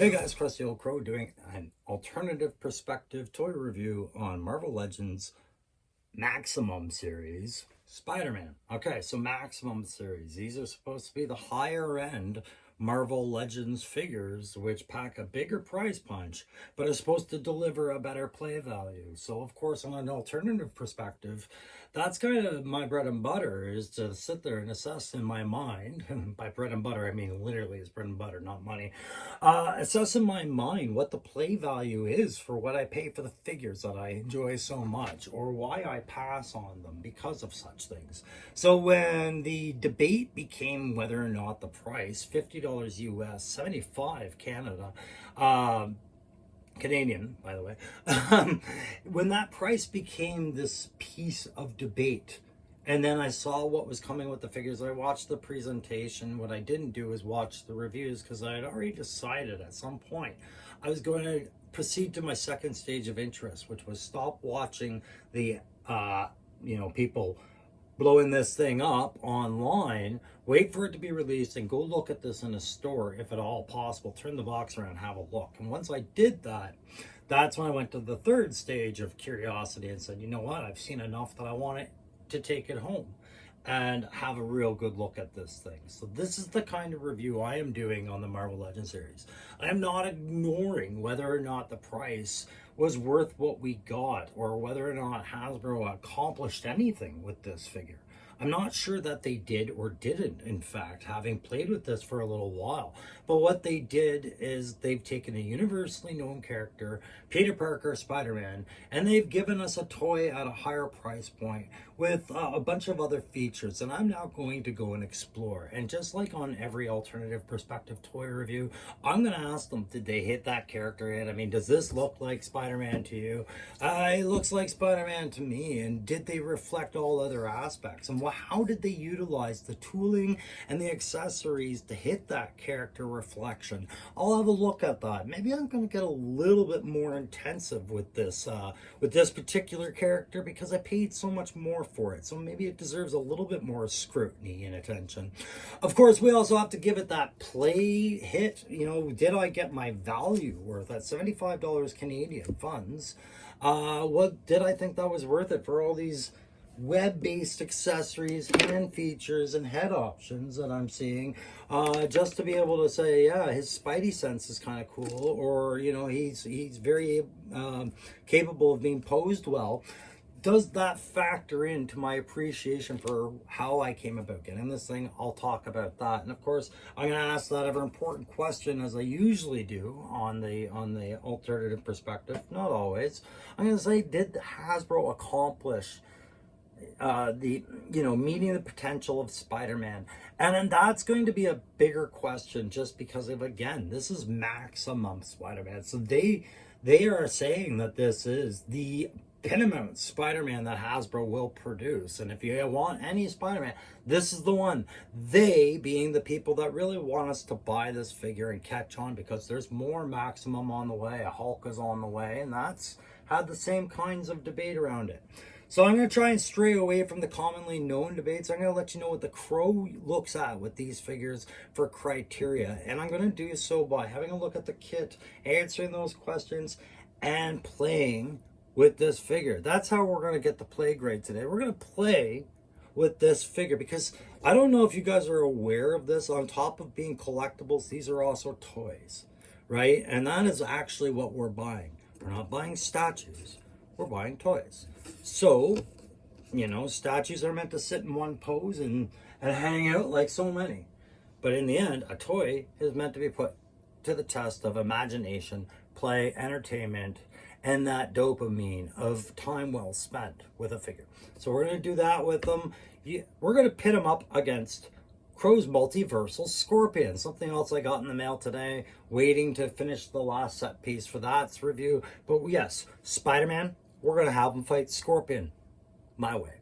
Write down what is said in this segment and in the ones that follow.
Hey guys, Krusty Old Crow doing an alternative perspective toy review on Marvel Legends Maximum series, Spider-Man. Okay, so Maximum series. These are supposed to be the higher end Marvel Legends figures, which pack a bigger price punch, but are supposed to deliver a better play value. So, of course, on an alternative perspective, that's kind of my bread and butter, is to sit there and assess in my mind. By bread and butter, I mean literally it's bread and butter, not money. Assess in my mind what the play value is for what I pay for the figures that I enjoy so much, or why I pass on them because of such things. So when the debate became whether or not the price, $50 US, 75 Canada, Canadian, by the way, when that price became this piece of debate, and then I saw what was coming with the figures, I watched the presentation. What I didn't do is watch the reviews because I had already decided at some point I was going to proceed to my second stage of interest, which was stop watching the, people blowing this thing up online, wait for it to be released and go look at this in a store if at all possible. Turn the box around, have a look. And once I did that, that's when I went to the third stage of curiosity and said, you know what, I've seen enough that I want it to take it home and have a real good look at this thing. So this is the kind of review I am doing on the Marvel Legends series. I am not ignoring whether or not the price was worth what we got, or whether or not Hasbro accomplished anything with this figure. I'm not sure that they did or didn't, in fact, having played with this for a little while. But what they did is they've taken a universally known character, Peter Parker, Spider-Man, and they've given us a toy at a higher price point with a bunch of other features. And I'm now going to go and explore. And just like on every alternative perspective toy review, I'm going to ask them, did they hit that character in? I mean, does this look like Spider-Man to you? It looks like Spider-Man to me. And did they reflect all other aspects? And how did they utilize the tooling and the accessories to hit that character reflection? I'll have a look at that. Maybe I'm going to get a little bit more intensive with this particular character because I paid so much more for it. So maybe it deserves a little bit more scrutiny and attention. Of course, we also have to give it that play hit. You know, did I get my value worth at $75 Canadian funds? What did I think that was worth it for all these web-based accessories, hand features, and head options that I'm seeing, just to be able to say, yeah, his spidey sense is kind of cool, or he's very capable of being posed well. Does that factor into my appreciation for how I came about getting this thing? I'll talk about that. And of course, I'm going to ask that ever important question, as I usually do on the alternative perspective. Not always. I'm going to say, did Hasbro accomplish meeting the potential of Spider-Man? And then that's going to be a bigger question, just because of, again, this is Maximum Spider-Man. So they are saying that this is the Pinamount Spider-Man that Hasbro will produce. And if you want any Spider-Man, this is the one. They being the people that really want us to buy this figure and catch on, because there's more Maximum on the way. A Hulk is on the way, and that's had the same kinds of debate around it. So I'm going to try and stray away from the commonly known debates. I'm going to let you know what the Crow looks at with these figures for criteria. And I'm going to do so by having a look at the kit, answering those questions, and playing with this figure. That's how we're going to get the play grade today. We're going to play with this figure, because I don't know if you guys are aware of this. On top of being collectibles, these are also toys, right? And that is actually what we're buying. We're not buying statues. We're buying toys. So, statues are meant to sit in one pose and hang out like so many. But in the end, a toy is meant to be put to the test of imagination, play, entertainment, and that dopamine of time well spent with a figure. So we're going to do that with them. We're going to pit them up against Crow's Multiversal Scorpion, something else I got in the mail today, waiting to finish the last set piece for that review. But yes, Spider-Man, we're going to have him fight Scorpion my way.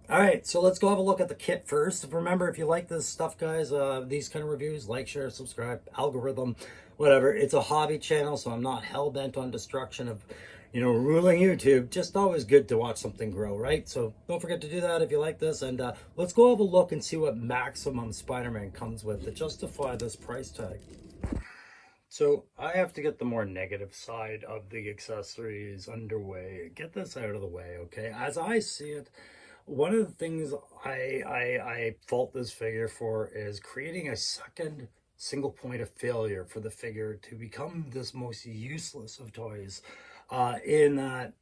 All right, so let's go have a look at the kit first. Remember, if you like this stuff, guys, these kind of reviews, like, share, subscribe, algorithm, whatever. It's a hobby channel, so I'm not hell-bent on destruction of, ruling YouTube. Just always good to watch something grow, right? So don't forget to do that if you like this. And let's go have a look and see what Maximum Spider-Man comes with to justify this price tag. So I have to get the more negative side of the accessories underway. Get this out of the way, okay? As I see it, one of the things I fault this figure for is creating a second single point of failure for the figure to become this most useless of toys. In that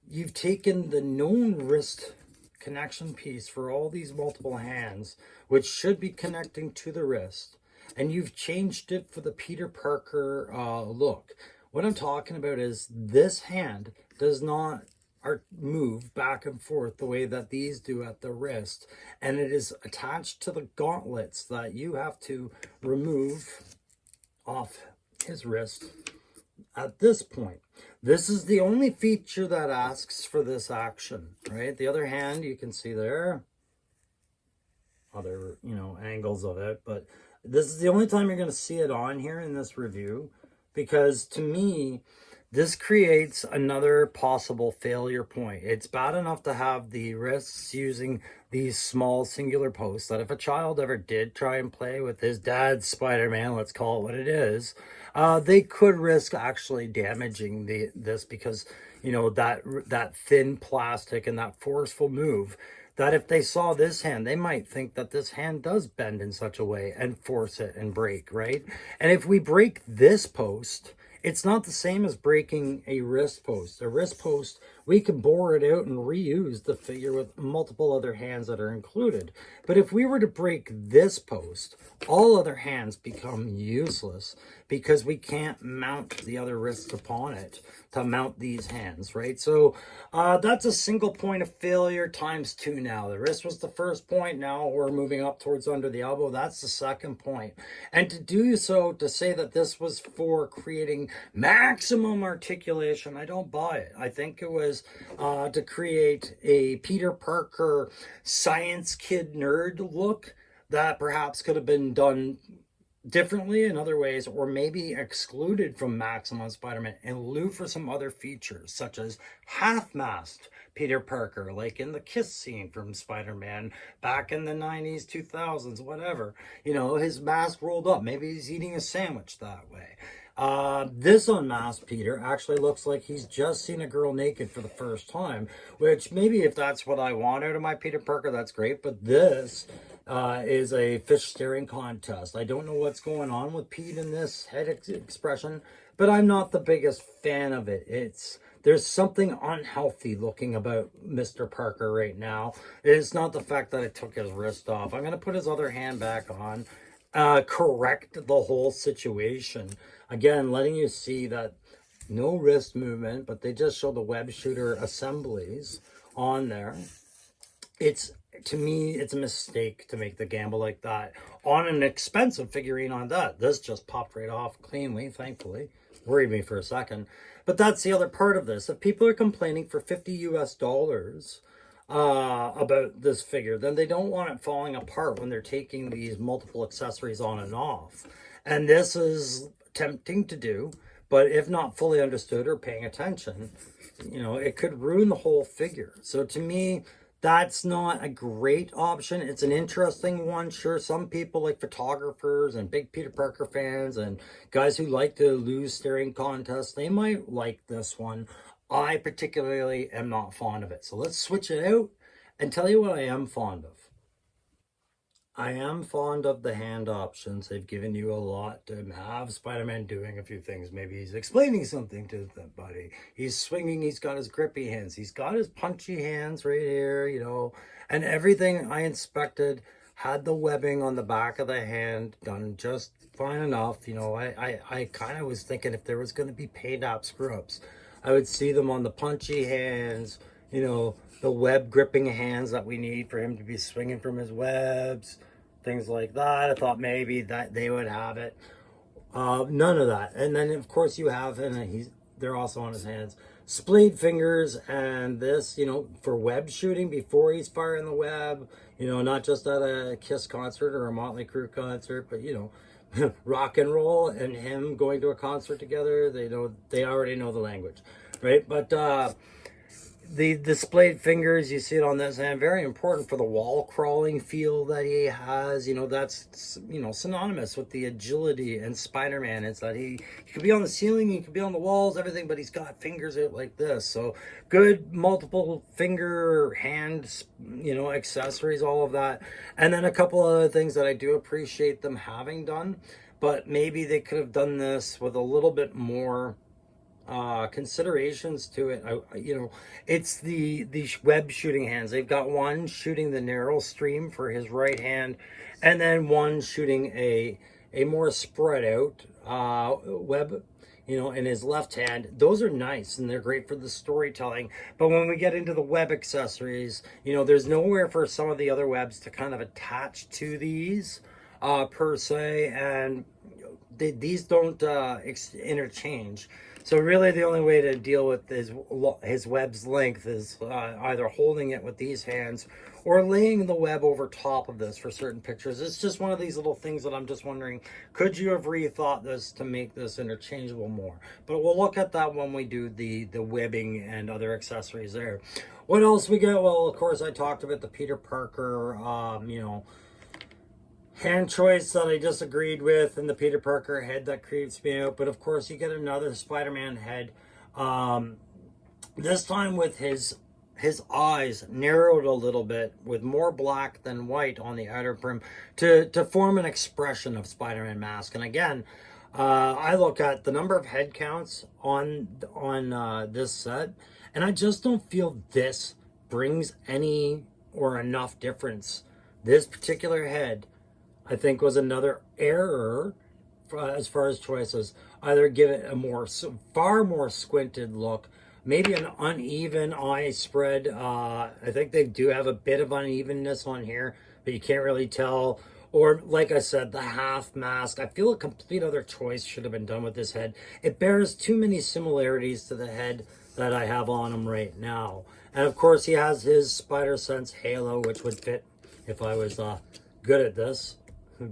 you've taken the known wrist connection piece for all these multiple hands, which should be connecting to the wrist, and you've changed it for the Peter Parker look. What I'm talking about is this hand does not move back and forth the way that these do at the wrist, and it is attached to the gauntlets that you have to remove off his wrist at this point. This is the only feature that asks for this action, right? The other hand, you can see there, other, angles of it, but this is the only time you're going to see it on here in this review, because to me, this creates another possible failure point. It's bad enough to have the wrists using these small singular posts that if a child ever did try and play with his dad's Spider-Man, let's call it what it is, they could risk actually damaging this because, that thin plastic and that forceful move, that if they saw this hand, they might think that this hand does bend in such a way and force it and break, right? And if we break this post, it's not the same as breaking a wrist post. A wrist post, we can bore it out and reuse the figure with multiple other hands that are included. But if we were to break this post, all other hands become useless because we can't mount the other wrists upon it to mount these hands, right? So that's a single point of failure times 2 now. The wrist was the first point. Now we're moving up towards under the elbow. That's the second point. And to do so, to say that this was for creating maximum articulation, I don't buy it. I think it was to create a Peter Parker science kid nerd look that perhaps could have been done differently in other ways, or maybe excluded from Maximum Spider-Man in lieu for some other features, such as half-masked Peter Parker, like in the kiss scene from Spider-Man back in the 90s, 2000s, whatever. His mask rolled up. Maybe he's eating a sandwich that way. This unmasked Peter actually looks like he's just seen a girl naked for the first time, which maybe if that's what I want out of my Peter Parker, that's great. But this is a fish staring contest. I don't know what's going on with Pete in this head expression, but I'm not the biggest fan of it. There's something unhealthy looking about Mr. Parker right now. It's not the fact that I took his wrist off. I'm going to put his other hand back on, correct the whole situation. Again, letting you see that no wrist movement, but they just show the web shooter assemblies on there. To me, it's a mistake to make the gamble like that on an expensive figurine on that. This just popped right off cleanly, thankfully. Worried me for a second. But that's the other part of this. If people are complaining for $50 about this figure, then they don't want it falling apart when they're taking these multiple accessories on and off. And this is tempting to do, but if not fully understood or paying attention, it could ruin the whole figure. So to me, that's not a great option. It's an interesting one. Sure, some people like photographers and big Peter Parker fans and guys who like to lose staring contests, they might like this one. I particularly am not fond of it. So let's switch it out and tell you what I am fond of. I am fond of the hand options. They've given you a lot to have Spider-Man doing a few things. Maybe he's explaining something to the buddy. He's swinging. He's got his grippy hands. He's got his punchy hands right here, And everything I inspected had the webbing on the back of the hand done just fine enough. I kind of was thinking if there was going to be paid-up screw-ups, I would see them on the punchy hands, the web gripping hands that we need for him to be swinging from his webs, things like that. I thought maybe that they would have it. None of that. And then of course you have, and they're also on his hands, splayed fingers, and this, for web shooting before he's firing the web, not just at a Kiss concert or a Motley Crue concert, but rock and roll and him going to a concert together. They already know the language, right? But the displayed fingers, you see it on this hand, very important for the wall crawling feel that he has. You know, that's, you know, synonymous with the agility and Spider-Man. It's that he could be on the ceiling, he could be on the walls, everything, but he's got fingers out like this. So good multiple finger, hand, you know, accessories, all of that. And then a couple other things that I do appreciate them having done, but maybe they could have done this with a little bit more considerations to it. You know, it's the web shooting hands. They've got one shooting the narrow stream for his right hand, and then one shooting a more spread out web, you know, in his left hand. Those are nice and they're great for the storytelling. But when we get into the web accessories, you know, there's nowhere for some of the other webs to kind of attach to these per se, and these don't interchange. So really the only way to deal with his web's length is either holding it with these hands or laying the web over top of this for certain pictures. It's just one of these little things that I'm just wondering, could you have rethought this to make this interchangeable more? But we'll look at that when we do the webbing and other accessories there. What else we get? Well, of course, I talked about the Peter Parker, you know, hand choice that I disagreed with, and the Peter Parker head that creeps me out. But of course, you get another Spider-Man head, this time with his eyes narrowed a little bit with more black than white on the outer brim to form an expression of Spider-Man mask. And again, I look at the number of head counts on this set, and I just don't feel this brings any or enough difference. This particular head, I think, was another error as far as choices. Either give it a far more squinted look, maybe an uneven eye spread. I think they do have a bit of unevenness on here, but you can't really tell. Or, like I said, the half mask. I feel a complete other choice should have been done with this head. It bears too many similarities to the head that I have on him right now. And of course, he has his Spider Sense halo, which would fit if I was good at this.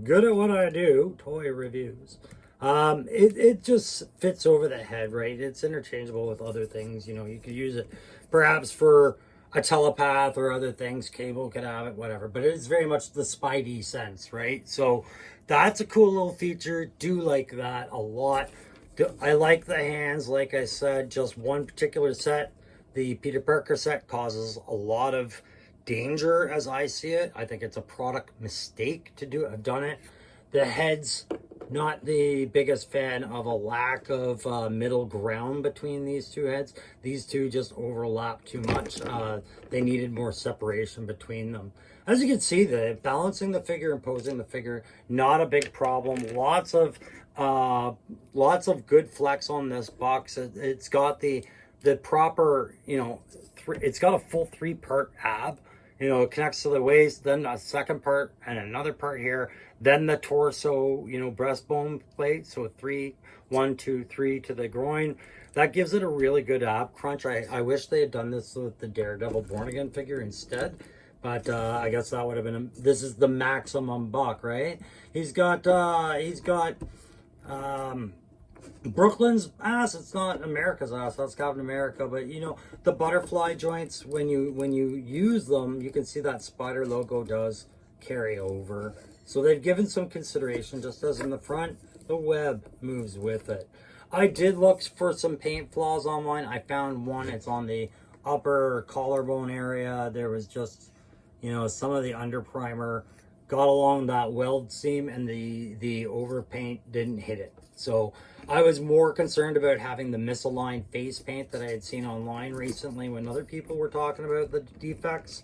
Good at what I do, toy reviews. It just fits over the head, right? It's interchangeable with other things. You know, you could use it perhaps for a telepath or other things. Cable could have it, whatever. But it's very much the Spidey sense, right? So that's a cool little feature. Do like that a lot. I like the hands, like I said. Just one particular set, the Peter Parker set, causes a lot of danger as I see it. I think it's a product mistake to have done it. The heads, not the biggest fan of a lack of middle ground between these two heads. These two just overlap too much. They needed more separation between them. As you can see, the balancing the figure and posing the figure, not a big problem. Lots of good flex on this box. It's got the proper, you know, it's got a full 3-part ab. You know, it connects to the waist, then a second part and another part here, then the torso, you know, breastbone plate. So 3, 1, 2, 3 to the groin. That gives it a really good ab crunch. I wish they had done this with the Daredevil Born Again figure instead. But I guess that would have been, this is the maximum buck, right? He's got Brooklyn's ass. It's not America's ass. That's Captain America. But you know, the butterfly joints, when you use them, you can see that spider logo does carry over. So they've given some consideration, just as in the front, the web moves with it. I did look for some paint flaws on mine. I found one. It's on the upper collarbone area. There was just, you know, some of the under primer got along that weld seam, and the overpaint didn't hit it. So I was more concerned about having the misaligned face paint that I had seen online recently when other people were talking about the defects.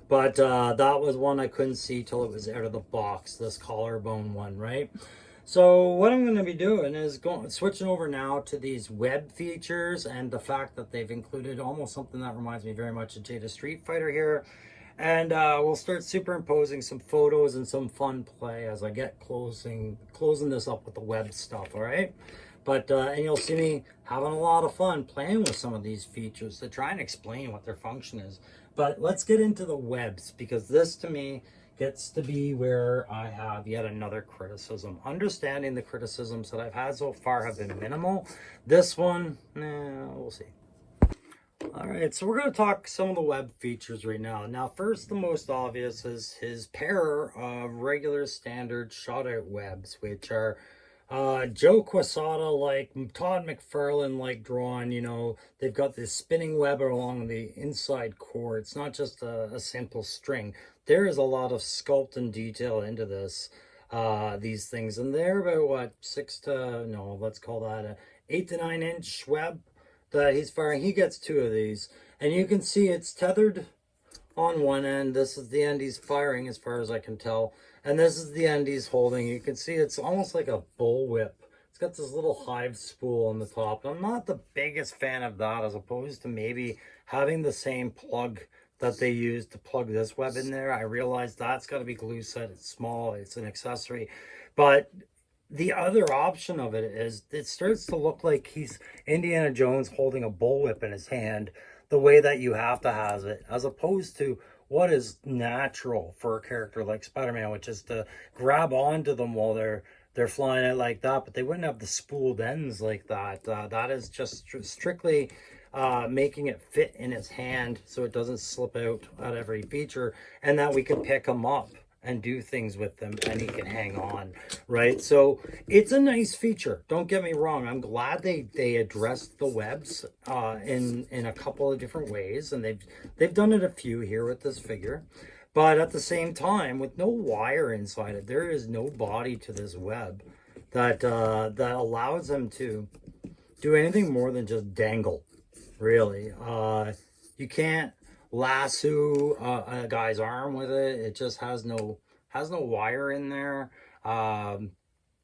But that was one I couldn't see till it was out of the box, this collarbone one, right? So what I'm going to be doing is switching over now to these web features, and the fact that they've included almost something that reminds me very much of Jada Street Fighter here. And we'll start superimposing some photos and some fun play as I get closing this up with the web stuff, all right? But, and you'll see me having a lot of fun playing with some of these features to try and explain what their function is. But let's get into the webs, because this to me gets to be where I have yet another criticism. Understanding the criticisms that I've had so far have been minimal. This one, we'll see. All right, so we're going to talk some of the web features right now. Now, first, the most obvious is his pair of regular standard shot-out webs, which are Joe Quesada, like Todd McFarlane, like drawn. You know, they've got this spinning web along the inside core. It's not just a simple string. There is a lot of sculpt and detail into this, these things, and they're about what, let's call that a 8 to 9 inch web that he's firing. He gets two of these, and you can see it's tethered on one end. This is the end he's firing, as far as I can tell, and this is the end he's holding. You can see it's almost like a bullwhip. It's got this little hive spool on the top. I'm not the biggest fan of that, as opposed to maybe having the same plug that they use to plug this web in there. I realize that's got to be glue set. It's small, it's an accessory, but the other option of it is it starts to look like he's Indiana Jones holding a bullwhip in his hand, the way that you have to have it, as opposed to what is natural for a character like Spider-Man, which is to grab onto them while they're flying out like that, but they wouldn't have the spooled ends like that. That is just strictly making it fit in his hand so it doesn't slip out at every feature, and that we can pick him up and do things with them and he can hang on, right? So it's a nice feature, don't get me wrong. I'm glad they addressed the webs in a couple of different ways, and they've done it a few here with this figure. But at the same time, with no wire inside it, there is no body to this web that that allows them to do anything more than just dangle, really. You can't lasso a guy's arm with it. It just has no wire in there.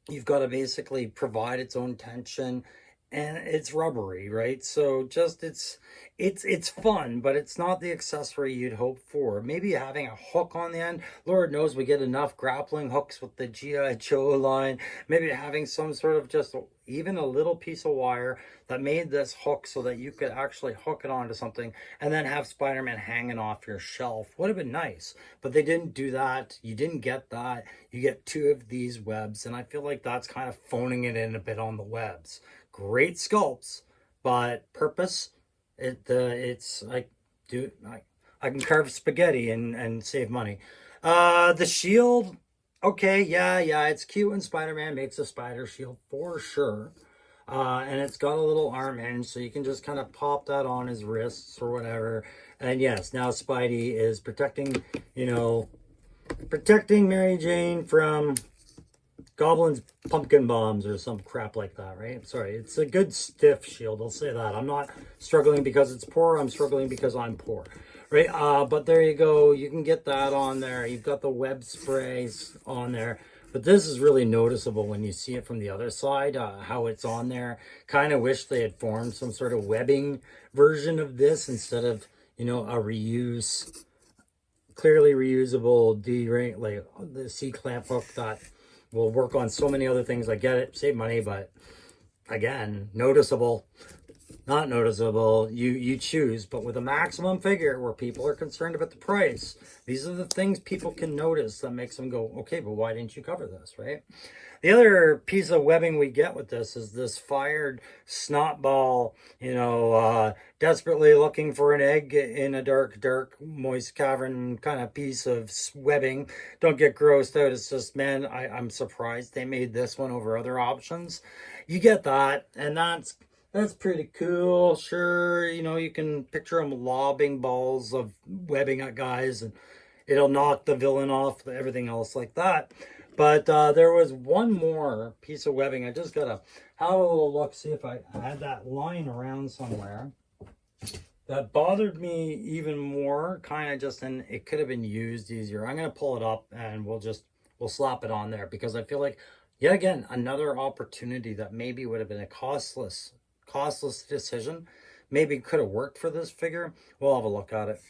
You've got to basically provide its own tension, and it's rubbery, right? So just it's fun, but it's not the accessory you'd hope for. Maybe having a hook on the end. Lord knows we get enough grappling hooks with the G.I. Joe line. Maybe having some sort of just even a little piece of wire that made this hook so that you could actually hook it onto something and then have Spider-Man hanging off your shelf would have been nice. But they didn't do that. You didn't get that. You get two of these webs, and I feel like that's kind of phoning it in a bit on the webs. Great sculpts, but purpose, it's like, dude, I can carve spaghetti and save money. The shield, okay, yeah, it's cute when Spider-Man makes a spider shield for sure. And it's got a little arm hinge, so you can just kind of pop that on his wrists or whatever. And yes, now Spidey is protecting, protecting Mary Jane from Goblin's pumpkin bombs or some crap like that, right? Sorry, it's a good stiff shield, I'll say that. I'm not struggling because it's poor, I'm struggling because I'm poor, right? But there you go, you can get that on there. You've got the web sprays on there. But this is really noticeable when you see it from the other side, how it's on there. Kind of wish they had formed some sort of webbing version of this instead of, a reuse, clearly reusable D-ring, like the C-clamp hook that will work on so many other things. I get it, save money, but again, noticeable. Not noticeable, you choose. But with a maximum figure where people are concerned about the price, these are the things people can notice that makes them go, okay, but why didn't you cover this, right? The other piece of webbing we get with this is this fired snot ball, desperately looking for an egg in a dark, moist cavern kind of piece of webbing. Don't get grossed out. It's just, man, I'm surprised they made this one over other options. You get that, and that's pretty cool. Sure, you can picture them lobbing balls of webbing at guys, and it'll knock the villain off, everything else like that. But there was one more piece of webbing. I just gotta have a little look, see if I had that lying around somewhere. That bothered me even more, kind of just, and it could have been used easier. I'm gonna pull it up and we'll slap it on there, because I feel like, yet again, another opportunity that maybe would have been a costless decision, maybe could have worked for this figure. We'll have a look at it.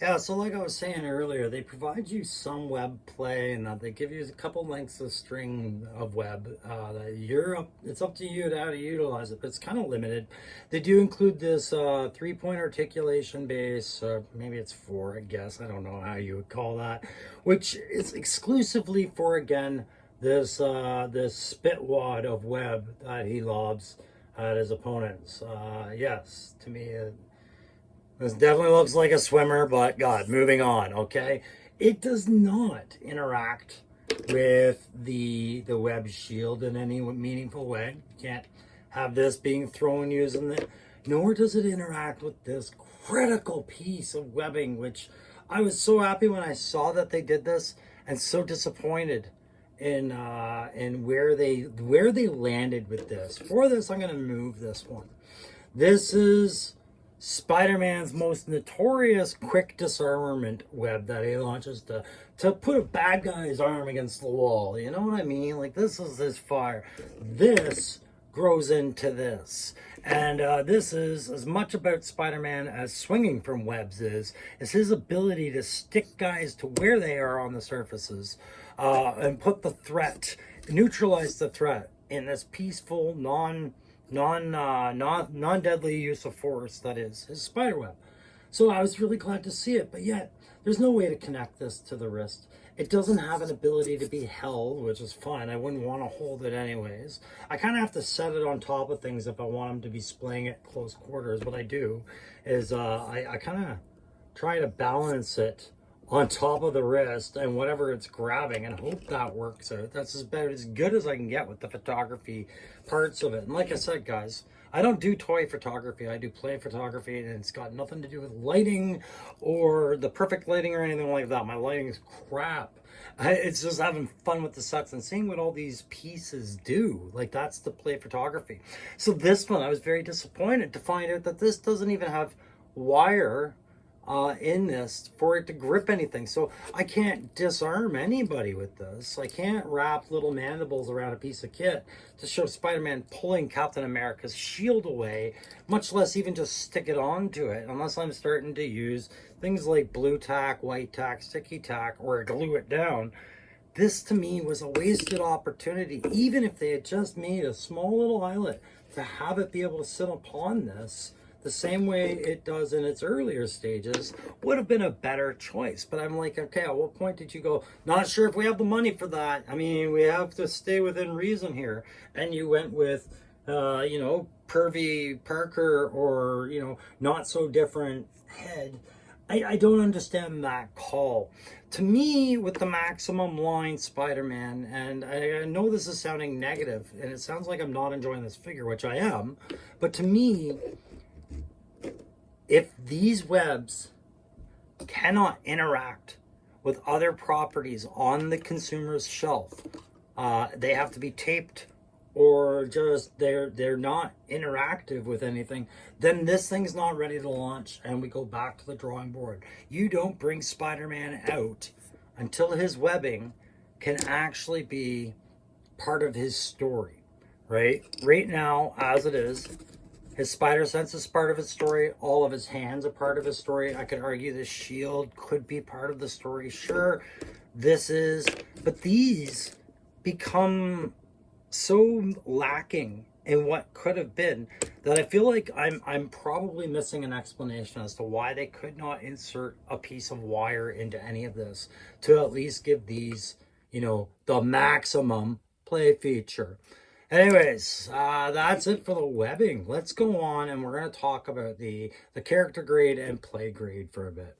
Yeah, so like I was saying earlier, they provide you some web play, and that they give you a couple lengths of string of web. It's up to you to how to utilize it, but it's kind of limited. They do include this 3-point articulation base, maybe it's 4, I guess. I don't know how you would call that, which is exclusively for, again, this spit wad of web that he lobs at his opponents. Yes, to me, this definitely looks like a swimmer, but God, moving on, okay? It does not interact with the web shield in any meaningful way. You can't have this being thrown using it, nor does it interact with this critical piece of webbing, which I was so happy when I saw that they did this, and so disappointed in where they landed with this. For this, I'm going to move this one. This is Spider-Man's most notorious quick disarmament web that he launches to put a bad guy's arm against the wall. You know what I mean? Like, this is his fire. This grows into this. And this is as much about Spider-Man as swinging from webs is his ability to stick guys to where they are on the surfaces and put the threat, neutralize the threat in this peaceful, non-deadly use of force that is his spiderweb. So I was really glad to see it, but yet there's no way to connect this to the wrist. It doesn't have an ability to be held, which is fine. I wouldn't want to hold it anyways. I kind of have to set it on top of things if I want them to be splaying at close quarters. What I do is I kind of try to balance it on top of the wrist and whatever it's grabbing and hope that works out. That's about as good as I can get with the photography parts of it. And like I said, guys, I don't do toy photography. I do play photography, and it's got nothing to do with lighting or the perfect lighting or anything like that. My lighting is crap. It's just having fun with the sets and seeing what all these pieces do. Like, that's the play photography. So this one, I was very disappointed to find out that this doesn't even have wire in this for it to grip anything. So I can't disarm anybody with this. I can't wrap little mandibles around a piece of kit to show Spider-Man pulling Captain America's shield away, much less even just stick it onto it, unless I'm starting to use things like blue tack, white tack, sticky tack, or glue it down. This to me was a wasted opportunity. Even if they had just made a small little eyelet to have it be able to sit upon this the same way it does in its earlier stages, would have been a better choice. But I'm like, okay, at what point did you go, not sure if we have the money for that? I mean, we have to stay within reason here. And you went with, Pervy Parker, or, not so different head. I don't understand that call. To me, with the maximum line Spider-Man, and I know this is sounding negative, and it sounds like I'm not enjoying this figure, which I am, but to me, if these webs cannot interact with other properties on the consumer's shelf, they have to be taped, or just they're not interactive with anything, then this thing's not ready to launch, and we go back to the drawing board. You don't bring Spider-Man out until his webbing can actually be part of his story, right? Right now, as it is, his spider sense is part of his story. All of his hands are part of his story. I could argue the shield could be part of the story. Sure, this is, but these become so lacking in what could have been that I feel like I'm probably missing an explanation as to why they could not insert a piece of wire into any of this to at least give these, the maximum play feature. Anyways, that's it for the webbing. Let's go on, and we're going to talk about the character grade and play grade for a bit.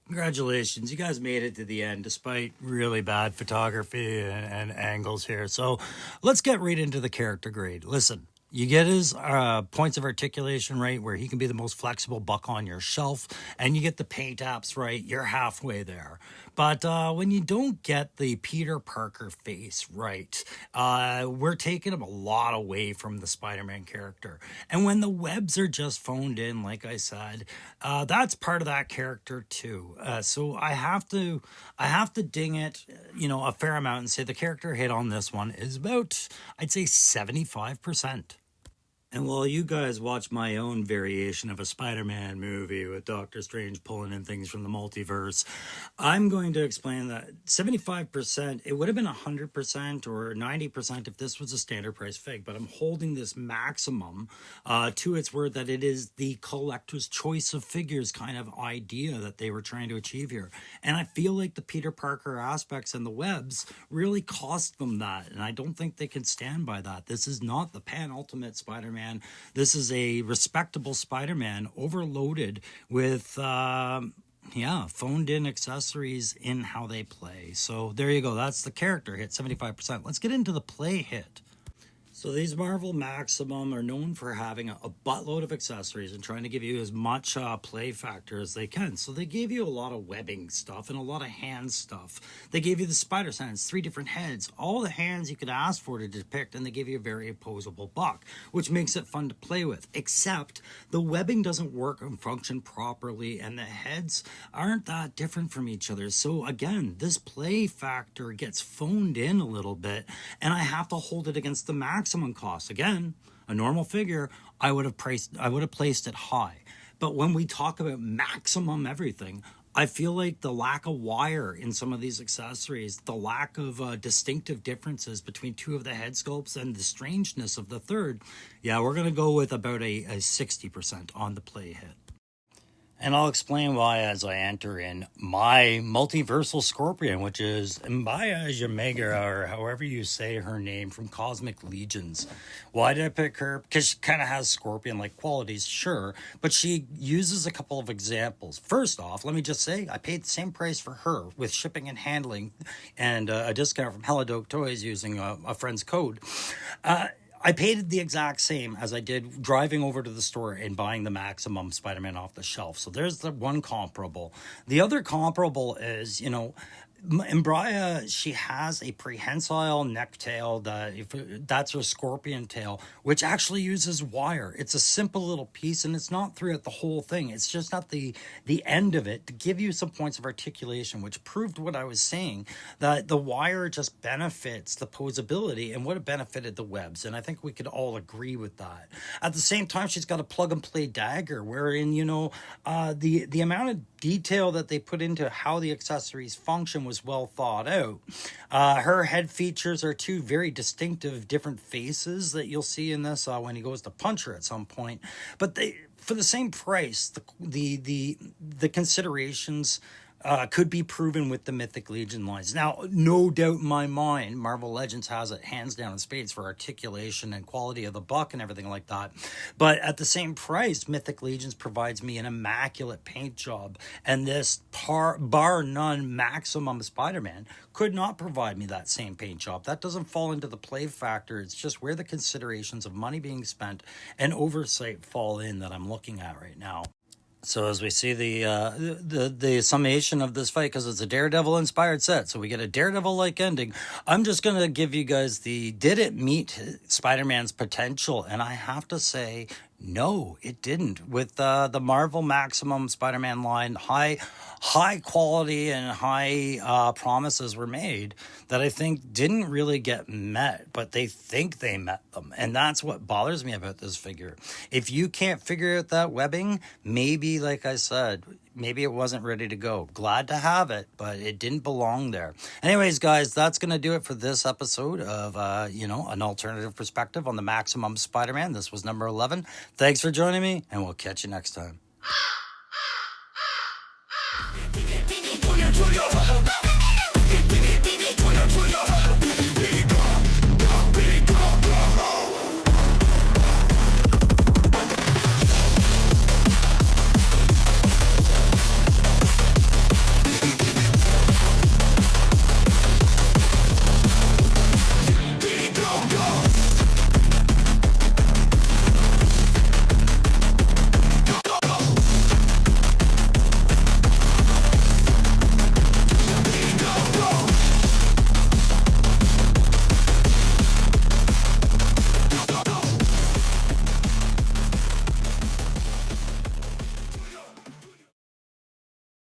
Congratulations, you guys made it to the end despite really bad photography and angles here. So let's get right into the character grade. Listen, you get his points of articulation right, where he can be the most flexible buck on your shelf, and you get the paint apps right, you're halfway there. But when you don't get the Peter Parker face right, we're taking him a lot away from the Spider-Man character. And when the webs are just phoned in, like I said, that's part of that character too. So I have to ding it, a fair amount, and say the character hit on this one is about, I'd say, 75%. And while you guys watch my own variation of a Spider-Man movie with Doctor Strange pulling in things from the multiverse, I'm going to explain that 75%, it would have been 100% or 90% if this was a standard price fig, but I'm holding this maximum to its word that it is the collector's choice of figures kind of idea that they were trying to achieve here. And I feel like the Peter Parker aspects and the webs really cost them that, and I don't think they can stand by that. This is not the pan-ultimate Spider-Man Spider-Man. This is a respectable Spider-Man overloaded with phoned in accessories in how they play. So there you go. That's the character hit, 75%. Let's get into the play hit. So these Marvel Maximum are known for having a buttload of accessories and trying to give you as much play factor as they can. So they gave you a lot of webbing stuff and a lot of hand stuff. They gave you the spider sense, 3 different heads, all the hands you could ask for to depict, and they give you a very opposable buck, which makes it fun to play with. Except the webbing doesn't work and function properly, and the heads aren't that different from each other. So again, this play factor gets phoned in a little bit, and I have to hold it against the Maximum cost. Again, a normal figure, I would have placed it high. But when we talk about maximum everything, I feel like the lack of wire in some of these accessories, the lack of distinctive differences between 2 of the head sculpts, and the strangeness of the third, we're going to go with about a 60% on the play hit. And I'll explain why as I enter in my multiversal Scorpion, which is Mbaya Yamega, or however you say her name, from Cosmic Legions. Why did I pick her? Because she kind of has Scorpion-like qualities, sure, but she uses a couple of examples. First off, let me just say, I paid the same price for her with shipping and handling and a discount from Helidoke Toys using a friend's code. I paid the exact same as I did driving over to the store and buying the Maximum Spider-Man off the shelf. So there's the one comparable. The other comparable is, Embrya, she has a prehensile neck tail that's her scorpion tail, which actually uses wire. It's a simple little piece, and it's not throughout the whole thing. It's just at the end of it to give you some points of articulation, which proved what I was saying, that the wire just benefits the posability and what it benefited the webs. And I think we could all agree with that. At the same time, she's got a plug-and-play dagger, wherein, the amount of detail that they put into how the accessories function was well thought out. Her head features are 2 very distinctive different faces that you'll see in this when he goes to punch her at some point. But for the same price, the considerations could be proven with the Mythic Legion lines. Now, no doubt in my mind, Marvel Legends has it hands down in spades for articulation and quality of the buck and everything like that. But at the same price, Mythic Legions provides me an immaculate paint job. And this bar none Maximum Spider-Man could not provide me that same paint job. That doesn't fall into the play factor. It's just where the considerations of money being spent and oversight fall in that I'm looking at right now. So as we see the summation of this fight, because it's a Daredevil-inspired set, so we get a Daredevil-like ending, I'm just going to give you guys did it meet Spider-Man's potential? And I have to say, no, it didn't. With the Marvel Maximum Spider-Man line, high quality and high promises were made that I think didn't really get met, but they think they met them. And that's what bothers me about this figure. If you can't figure out that webbing, maybe, like I said, maybe it wasn't ready to go. Glad to have it, but it didn't belong there. Anyways, guys, that's going to do it for this episode of, an alternative perspective on the Maximum Spider-Man. This was number 11. Thanks for joining me, and we'll catch you next time.